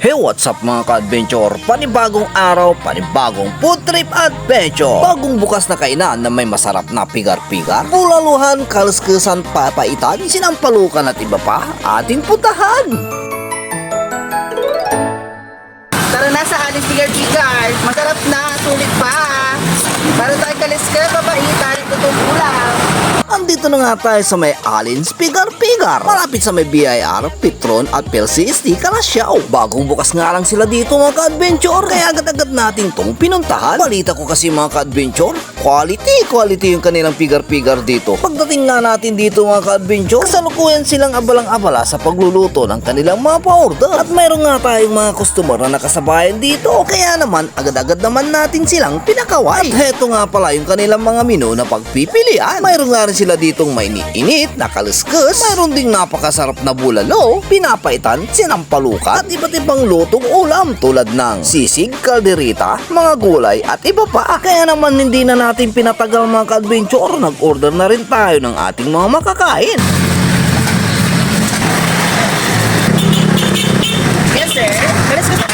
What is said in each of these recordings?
Hey, what's up mga ka-adventure? Panibagong araw, panibagong food trip adventure. Bagong bukas na kainan na may masarap na pigar-pigar, bulaluhan, kaluskusan, papaitan, sinampalukan at iba pa ating puntahan. Tara na sa Alice Pigar-Pigar. Masarap na, sulit pa. Para tayo kaliskar, babaitan, tutong ulam. Andito na nga tayo sa may Allen's Pigar-Pigar, malapit sa may BIR, Petron at PLCST Kalasyaw. Bagong bukas nga lang sila dito mga ka-adventure, kaya agad-agad natin tong pinuntahan. Balita ko kasi mga ka-adventure, quality yung kanilang pigar-pigar dito. Pagdating nga natin dito mga ka-adventure, kasalukuyan silang abalang-abala sa pagluluto ng kanilang mga pa-order. At mayroon nga tayong mga customer na nakasabayan dito, kaya naman agad-agad naman natin silang pinakaway. At heto nga pala yung kanilang mga menu na pagpipilian. Mayroon nga rin sila ditong may init na kaluskus, mayroon ding napakasarap na bulalo, pinapaitan, sinampalukan at iba't ibang lutong ulam tulad ng sisig, kalderita, mga gulay at iba pa. Kaya naman hindi na natin pinatagal mga ka-adventure, nag-order na rin tayo ng ating mga makakain. Yes, sir. Kaliskar pa.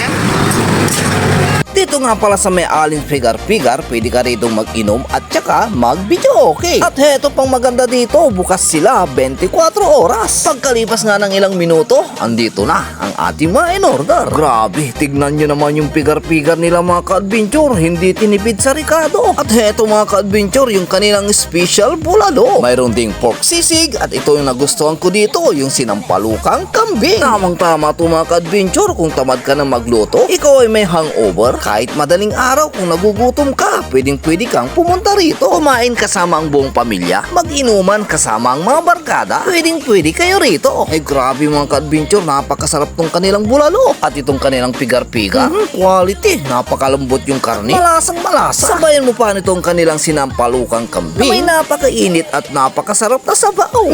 Dito nga pala sa may Allen's Pigar-Pigar, pwede ka rito mag-inom at saka mag-video okay. At heto pang maganda dito, bukas sila 24 oras. Pagkalipas nga ng ilang minuto, andito na ang ating mga in-order. Grabe, tignan nyo naman yung pigar-pigar nila mga ka-adventure, hindi tinipid sa rikado. At heto mga ka-adventure, yung kanilang special bulalo. Mayroon ding pork sisig at ito yung nagustuhan ko dito, yung sinampalukang kambing. Tamang-tama to mga ka-adventure, kung tamad ka na magluto, ikaw ay may hangover, kahit madaling araw kung nagugutom ka, pwedeng-pwede kang pumunta rito. Kumain kasama ang buong pamilya, mag-inuman kasama ang mga barkada, pwedeng-pwede kayo rito. Ay grabe mga ka-adventure, napakasarap tong kanilang bulalo. At itong kanilang pigar-pigar, quality, napakalambot yung karne, malasang malasa. Sabayan mo pa nitong kanilang sinampalukang kambing, na may napakainit at napakasarap na sabaw.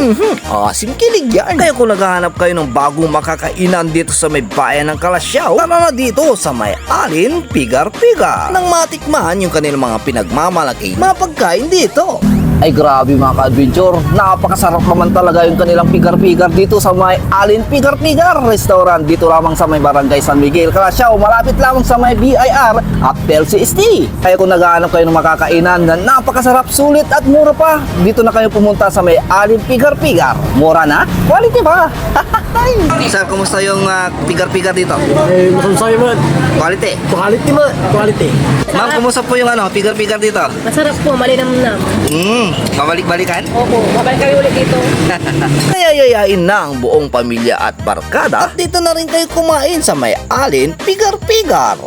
Asim kilig yan. Kaya kung naghahanap kayo ng bagong makakainan dito sa may bayan ng Kalasyaw, tara na dito sa may Allen's Pigar-Pigar nang matikman yung kanilang mga pinagmamalaki mga pagkain dito. Ay grabe mga ka-adventure, napakasarap naman talaga yung kanilang pigar-pigar dito sa may Allen's Pigar-Pigar Restaurant, dito lamang sa may Barangay San Miguel, Kalasyaw, malapit lamang sa may BIR at PLCST. Kaya kung naghahanap kayo ng makakainan na napakasarap, sulit at mura pa, dito na kayo pumunta sa may Allen's Pigar-Pigar. Mura na, quality pa. Sir, kumusta yung pigar-pigar dito? Eh, masasabi mo, Quality. quality mo, quality. Ma'am, kumusta po yung pigar-pigar dito? Masarap po, malinamnam. Mabalik-balikan? Opo, babalik kami ulit dito. Kaya yayain na ang buong pamilya at barkada at dito na rin kayo kumain sa may Allen's Pigar-Pigar.